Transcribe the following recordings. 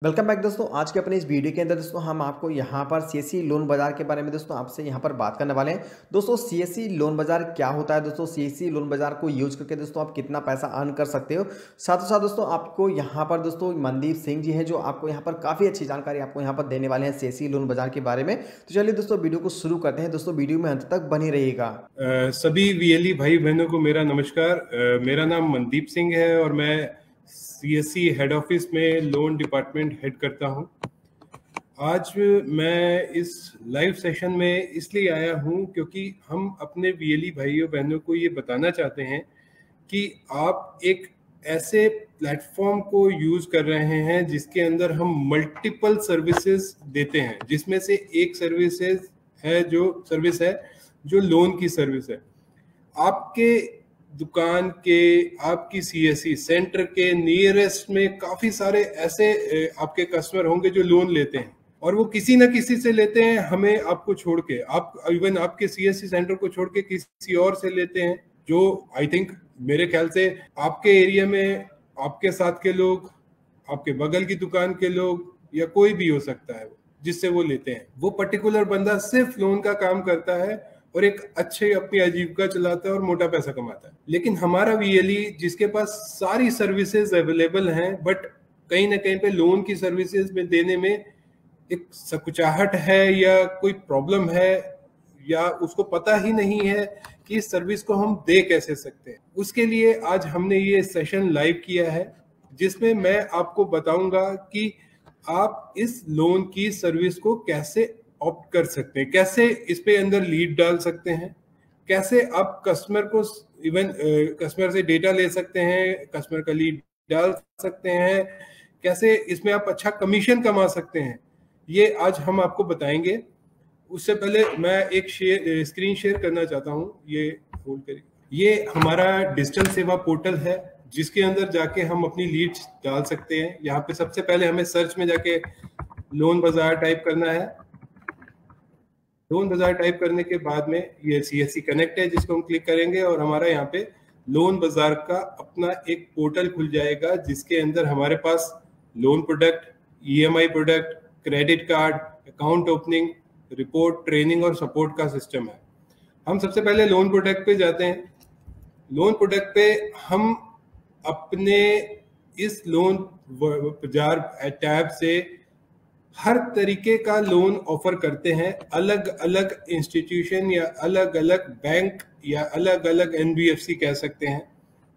Welcome back दोस्तों। आज के अपने इस वीडियो के अंदर दोस्तों हम आपको यहाँ पर सीएससी लोन बाजार के बारे में दोस्तों आपसे यहाँ पर बात करने वाले हैं। दोस्तों सीएससी लोन बाजार क्या होता है, दोस्तों सीएससी लोन बाजार को यूज करके दोस्तों आप कितना पैसा अर्न कर सकते हो। साथ ही साथ दोस्तों आपको यहाँ पर दोस्तों मनदीप सिंह जी हैं जो आपको यहाँ पर काफ़ी अच्छी जानकारी आपको यहाँ पर देने वाले हैं सीएससी लोन बाजार के बारे में। तो चलिए दोस्तों वीडियो को शुरू करते हैं। दोस्तों वीडियो में अंत तक बनी रहिएगा। सभी वीएलई भाई बहनों को मेरा नमस्कार। मेरा नाम मनदीप सिंह है और मैं सीएससी हेड ऑफिस में लोन डिपार्टमेंट हेड करता हूं। आज मैं इस लाइव सेशन में इसलिए आया हूं क्योंकि हम अपने वीएलई भाइयों बहनों को ये बताना चाहते हैं कि आप एक ऐसे प्लेटफॉर्म को यूज कर रहे हैं जिसके अंदर हम मल्टीपल सर्विसेज देते हैं, जिसमें से एक सर्विस है जो लोन की सर्विस है। आपके दुकान के, आपकी सीएससी सेंटर के नियरेस्ट में काफी सारे ऐसे आपके कस्टमर होंगे जो लोन लेते हैं और वो किसी ना किसी से लेते हैं, हमें आपको छोड़ के, आप इवन आपके सीएससी सेंटर को छोड़ के किसी और से लेते हैं, जो आई थिंक मेरे ख्याल से आपके एरिया में आपके साथ के लोग, आपके बगल की दुकान के लोग या कोई भी हो सकता है जिससे वो लेते हैं। वो पर्टिकुलर बंदा सिर्फ लोन का काम करता है और एक अच्छे अपनी आजीविका चलाता है और मोटा पैसा कमाता है। लेकिन हमारा वीएलई जिसके पास सारी सर्विसेज अवेलेबल हैं, बट कहीं ना कहीं पे लोन की सर्विसेज में देने में एक सकुचाहट है या कोई प्रॉब्लम है या उसको पता ही नहीं है कि इस सर्विस को हम दे कैसे सकते हैं। उसके लिए आज हमने ये सेशन लाइव किया है जिसमें मैं आपको बताऊंगा कि आप इस लोन की सर्विस को कैसे ऑप्ट कर सकते हैं, कैसे इस पे अंदर लीड डाल सकते हैं, कैसे आप कस्टमर को इवन कस्टमर से डेटा ले सकते हैं, कस्टमर का लीड डाल सकते हैं, कैसे इसमें आप अच्छा कमीशन कमा सकते हैं, ये आज हम आपको बताएंगे। उससे पहले मैं एक स्क्रीन शेयर करना चाहता हूं, ये होल्ड करिए। ये हमारा डिजिटल सेवा पोर्टल है जिसके अंदर जाके हम अपनी लीड्स डाल सकते हैं। यहाँ पे सबसे पहले हमें सर्च में जाके लोन बाजार टाइप करना है। लोन बाजार टाइप करने के बाद में ये सीएससी कनेक्ट है जिसको हम क्लिक करेंगे और हमारा यहाँ पे लोन बाजार का अपना एक पोर्टल खुल जाएगा जिसके अंदर हमारे पास loan product, EMI product, credit card, account opening, report, training और सपोर्ट का सिस्टम है। हम सबसे पहले लोन प्रोडक्ट पे जाते हैं। लोन प्रोडक्ट पे हम अपने इस लोन बाजार टैब से हर तरीके का लोन ऑफर करते हैं। अलग अलग इंस्टीट्यूशन या अलग अलग बैंक या अलग अलग एनबीएफसी कह सकते हैं,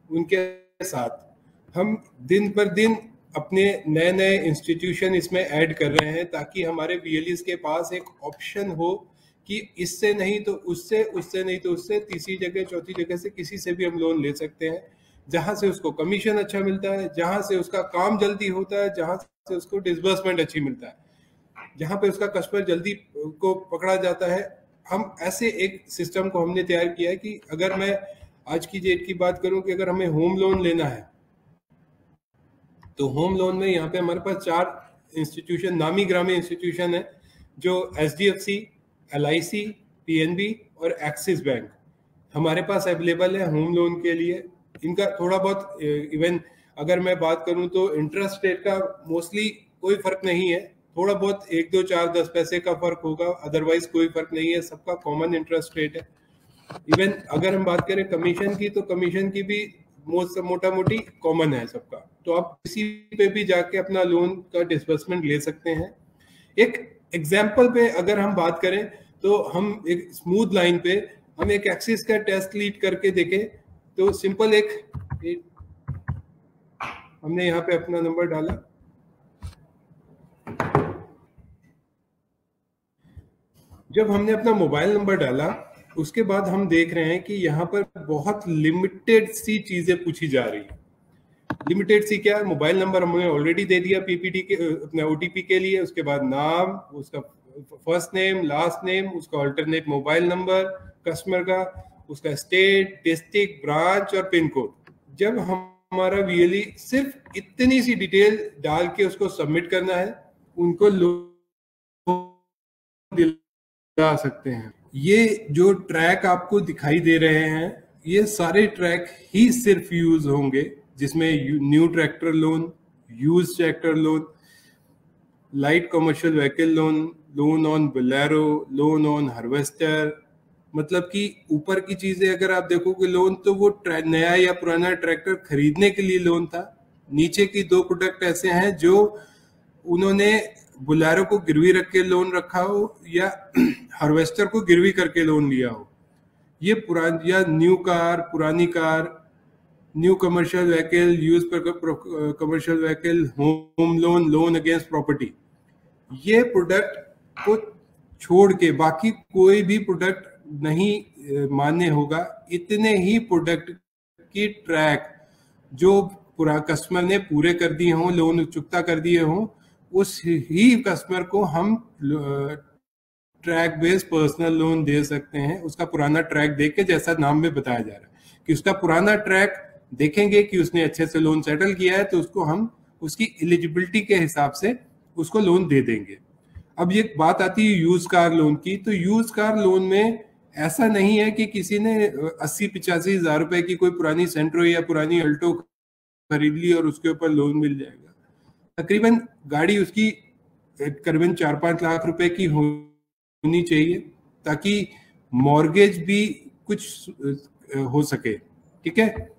उनके साथ हम दिन पर दिन अपने नए नए इंस्टीट्यूशन इसमें ऐड कर रहे हैं ताकि हमारे वीएलईज के पास एक ऑप्शन हो कि इससे नहीं तो उससे, उससे नहीं तो उससे, तीसरी जगह चौथी जगह से किसी से भी हम लोन ले सकते हैं, जहां से उसको कमीशन अच्छा मिलता है, जहां से उसका काम जल्दी होता है, जहां से उसको डिसबर्समेंट अच्छी मिलता है, जहां पे उसका कस्टमर जल्दी को पकड़ा जाता है। हम ऐसे एक सिस्टम को हमने तैयार किया है कि अगर मैं आज की डेट की बात करूं कि अगर हमें होम लोन लेना है तो होम लोन में यहाँ पे हमारे पास 4 इंस्टीट्यूशन, नामी ग्रामी इंस्टीट्यूशन है, जो एचडीएफसी, एलआईसी, पीएनबी और एक्सिस बैंक हमारे पास अवेलेबल है होम लोन के लिए। इनका थोड़ा बहुत इवन अगर मैं बात करूं तो इंटरेस्ट रेट का मोस्टली कोई फर्क नहीं है, थोड़ा बहुत 1, 2, 4, 10 पैसे का फर्क होगा, अदरवाइज कोई फर्क नहीं है, सबका कॉमन इंटरेस्ट रेट है। इवन अगर हम बात करें कमीशन की तो कमीशन की भी मोटा मोटी कॉमन है सबका, तो आप किसी पे भी जाके अपना लोन का डिसबर्समेंट ले सकते हैं। एक एग्जाम्पल पे अगर हम बात करें तो हम एक स्मूथ लाइन पे हम एक एक्सिस का टेस्ट लीड करके देखें तो सिंपल एक हमने यहाँ पे अपना नंबर डाला, जब हमने अपना मोबाइल नंबर डाला उसके बाद हम देख रहे हैं कि यहाँ पर बहुत लिमिटेड सी चीजें पूछी जा रही है। लिमिटेड सी क्या, मोबाइल नंबर हमने ऑलरेडी दे दिया पीपीटी के अपने ओटीपी के लिए, उसके बाद नाम, उसका फर्स्ट नेम, लास्ट नेम, उसका अल्टरनेट मोबाइल नंबर कस्टमर का, उसका स्टेट, डिस्ट्रिक्ट, ब्रांच और पिन कोड। जब हमारा वीएलई सिर्फ इतनी सी डिटेल डाल के उसको सबमिट करना है, उनको दिला सकते हैं। ये जो ट्रैक आपको दिखाई दे रहे हैं ये सारे ट्रैक ही सिर्फ यूज होंगे जिसमें new tractor loan, use tractor loan, light commercial vehicle loan, loan on Bolero, loan on harvester, मतलब कि ऊपर की चीजें अगर आप देखोगे लोन तो वो नया या पुराना ट्रैक्टर खरीदने के लिए लोन था। नीचे की दो प्रोडक्ट ऐसे हैं जो उन्होंने बोलेरो को गिरवी रख के लोन रखा हो या हार्वेस्टर को गिरवी करके लोन लिया हो। ये पुरानी या न्यू कार, पुरानी car, new commercial vehicle, use पर commercial vehicle, home loan, loan against property, ये प्रोडक्ट को छोड़ के बाकी कोई भी प्रोडक्ट नहीं मान्य होगा। इतने ही प्रोडक्ट की ट्रैक जो पूरा कस्टमर ने पूरे कर दिए हों, लोन चुकता कर दिए हों, उस ही कस्टमर को हम ट्रैक बेस्ड पर्सनल लोन दे सकते हैं। उसका पुराना ट्रैक देख के, जैसा नाम में बताया जा रहा है कि उसका पुराना ट्रैक देखेंगे कि उसने अच्छे से लोन सेटल किया है, तो उसको हम उसकी एलिजिबिलिटी के हिसाब से उसको लोन दे देंगे। अब ये बात आती है यूज कार लोन की, तो यूज कार लोन में ऐसा नहीं है कि किसी ने 80-85 हजार रुपए की कोई पुरानी सेंट्रो या पुरानी अल्टो खरीद ली और उसके ऊपर लोन मिल जाएगा। तकरीबन गाड़ी उसकी करीबन 4-5 लाख रुपए की होनी चाहिए ताकि मॉर्गेज भी कुछ हो सके। ठीक है,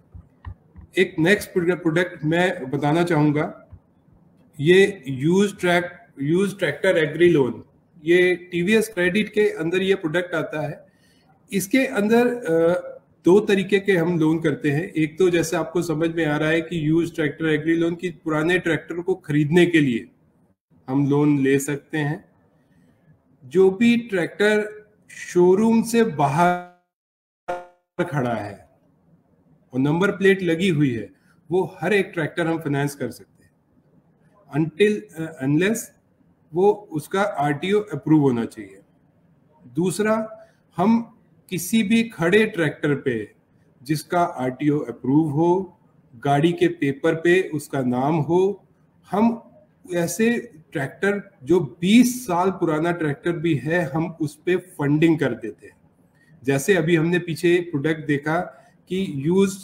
एक नेक्स्ट प्रोडक्ट मैं बताना चाहूंगा, ये यूज ट्रैक्टर एग्री लोन। ये टीवीएस क्रेडिट के अंदर ये प्रोडक्ट आता है। इसके अंदर दो तरीके के हम लोन करते हैं। एक तो जैसे आपको समझ में आ रहा है कि यूज ट्रैक्टर एग्री लोन की पुराने ट्रैक्टर को खरीदने के लिए हम लोन ले सकते हैं। जो भी ट्रैक्टर शोरूम से बाहर खड़ा है और नंबर प्लेट लगी हुई है, वो हर एक ट्रैक्टर हम फाइनेंस कर सकते हैं अनटिल अनलेस वो उसका आरटीओ अप्रूव होना चाहिए। दूसरा, हम किसी भी खड़े ट्रैक्टर पे जिसका आरटीओ अप्रूव हो, गाड़ी के पेपर पे उसका नाम हो, हम ऐसे ट्रैक्टर जो 20 साल पुराना ट्रैक्टर भी है, हम उस पे फंडिंग कर देते हैं। जैसे अभी हमने पीछे प्रोडक्ट देखा कि यूज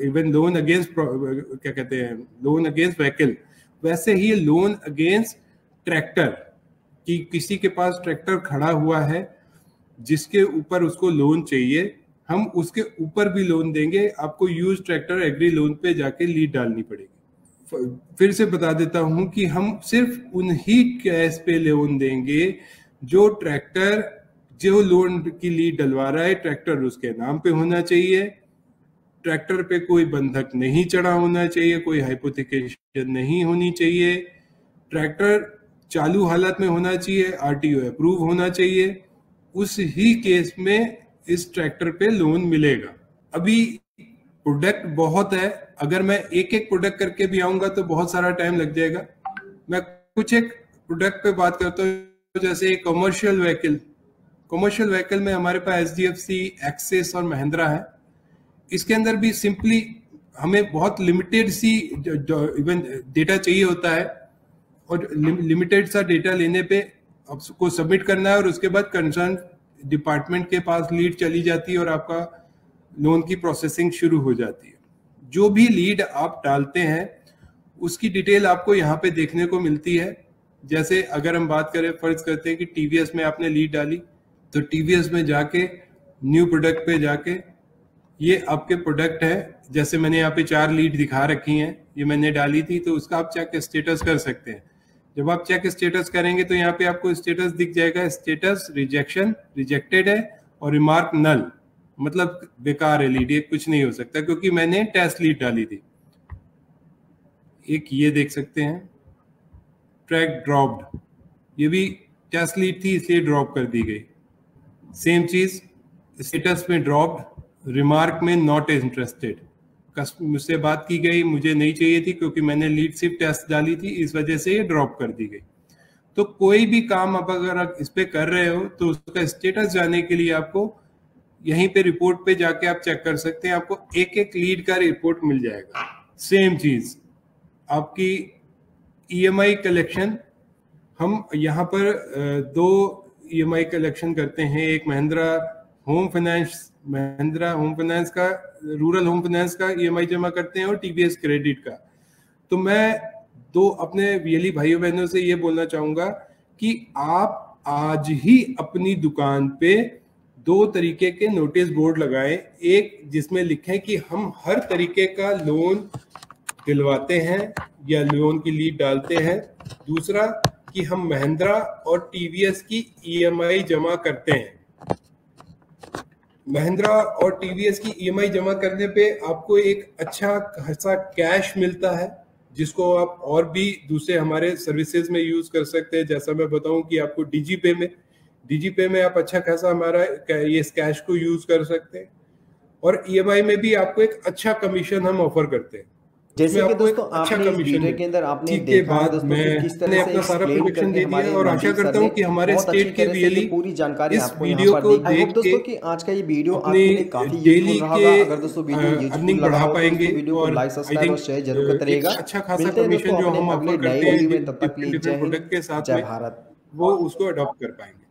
इवन लोन अगेंस्ट क्या कहते हैं, लोन अगेंस्ट व्हीकल, वैसे ही लोन अगेंस्ट ट्रैक्टर कि किसी के पास ट्रैक्टर खड़ा हुआ है जिसके ऊपर उसको लोन चाहिए, हम उसके ऊपर भी लोन देंगे। आपको यूज ट्रैक्टर एग्री लोन पे जाके लीड डालनी पड़ेगी। फिर से बता देता हूं कि हम सिर्फ उन्हीं केस पे लोन देंगे जो ट्रैक्टर, जो लोन की लीड डलवा रहा है, ट्रैक्टर उसके नाम पे होना चाहिए, ट्रैक्टर पे कोई बंधक नहीं चढ़ा होना चाहिए, कोई हाइपोथिकेशन नहीं होनी चाहिए, ट्रैक्टर चालू हालत में होना चाहिए, आरटीओ अप्रूव होना चाहिए। उस ही केस में इस ट्रैक्टर पे लोन मिलेगा। अभी प्रोडक्ट बहुत है, अगर मैं एक एक प्रोडक्ट करके भी आऊंगा तो बहुत सारा टाइम लग जाएगा। मैं कुछ एक प्रोडक्ट पे बात करता हूँ, जैसे कमर्शियल व्हीकल। कमर्शियल व्हीकल में हमारे पास एचडीएफसी, एक्सिस और महिंद्रा है। इसके अंदर भी सिंपली हमें बहुत लिमिटेड सी इवन डेटा चाहिए होता है और लिमिटेड सा डेटा लेने पे आपको सबमिट करना है और उसके बाद कंसर्न डिपार्टमेंट के पास लीड चली जाती है और आपका लोन की प्रोसेसिंग शुरू हो जाती है। जो भी लीड आप डालते हैं उसकी डिटेल आपको यहाँ पे देखने को मिलती है। जैसे अगर हम बात करें, फर्ज करते हैं कि टीवीएस में आपने लीड डाली, तो टीवीएस में जाके न्यू प्रोडक्ट पे जाके ये आपके प्रोडक्ट है, जैसे मैंने यहाँ पे 4 लीड दिखा रखी हैं, ये मैंने डाली थी, तो उसका आप चेक स्टेटस कर सकते हैं। जब आप चेक स्टेटस करेंगे तो यहाँ पे आपको स्टेटस दिख जाएगा, स्टेटस रिजेक्शन, रिजेक्टेड है, और रिमार्क नल, मतलब बेकार है लीड, ये कुछ नहीं हो सकता क्योंकि मैंने टेस्ट लीड डाली थी। एक ये देख सकते हैं, ट्रैक ड्रॉप्ड, ये भी टेस्ट लीड थी इसलिए ड्रॉप कर दी गई। सेम चीज स्टेटस में ड्रॉप्ड, रिमार्क में नॉट इंटरेस्टेड, मुझसे बात की गई, मुझे नहीं चाहिए थी क्योंकि मैंने लीड सिर्फ टेस्ट डाली थी, इस वजह से ये ड्रॉप कर दी गई। तो कोई भी काम आप अगर आप इस पे कर रहे हो तो उसका स्टेटस जानने के लिए आपको यहीं पे रिपोर्ट पे जाके आप चेक कर सकते हैं, आपको एक एक लीड का रिपोर्ट मिल जाएगा। सेम चीज आपकी ईएमआई कलेक्शन, हम यहाँ पर 2 ईएमआई कलेक्शन करते हैं। एक महिंद्रा होम फाइनेंस का, रूरल होम फाइनेंस का ईएमआई जमा करते हैं और टीवीएस क्रेडिट का। तो मैं तो अपने वीएलई भाइयों बहनों से ये बोलना चाहूंगा कि आप आज ही अपनी दुकान पे 2 तरीके के नोटिस बोर्ड लगाएं। एक जिसमें लिखें कि हम हर तरीके का लोन दिलवाते हैं या लोन की लीड डालते हैं। दूसरा कि हम महिंद्रा और टीवीएस की ईएमआई जमा करते हैं। महिंद्रा और टीवीएस की ईएमआई जमा करने पे आपको एक अच्छा खासा कैश मिलता है, जिसको आप और भी दूसरे हमारे सर्विसेज में यूज कर सकते हैं। जैसा मैं बताऊं कि आपको डीजीपे में आप अच्छा खासा हमारा ये कैश को यूज कर सकते हैं, और ईएमआई में भी आपको एक अच्छा कमीशन हम ऑफर करते हैं। जैसे कि दोस्तों आपने इस वीडियो के अंदर आपने देखा है दोस्तों कि किस तरह से अपना सारा एक्सप्लेन प्रोडक्शन करके दे दिया हमारे और आशा मनदीप सर करता ने हूं कि हमारे बहुत अच्छी स्टेट के तरह से ये वीएलई पूरी जानकारी इस आपको यहाँ वीडियो पर को दी। आई होप देख दोस्तों के कि आज का ये वीडियो अपनी आपके लिए काफी डेली यूजफुल रहा के होगा। अगर दोस्तों वीडियो यूजफुल अर्निंग लगा बढ़ा हो तो पाएंगे, दोस्तों वीडियो को और लाइक आई सब्सक्राइब और थिंक शेयर जरूर करते एक रहिएगा। अच्छा खासा मिलते हैं कमीशन दोस्तों जो अपने हम अगले ऑफर नए करते हैं वीडियो में, तब तक के लिए डिफरेंट जय हिंद प्रोडक्ट के साथ जय में, भारत। वो उसको अडॉप्ट कर पाएंगे।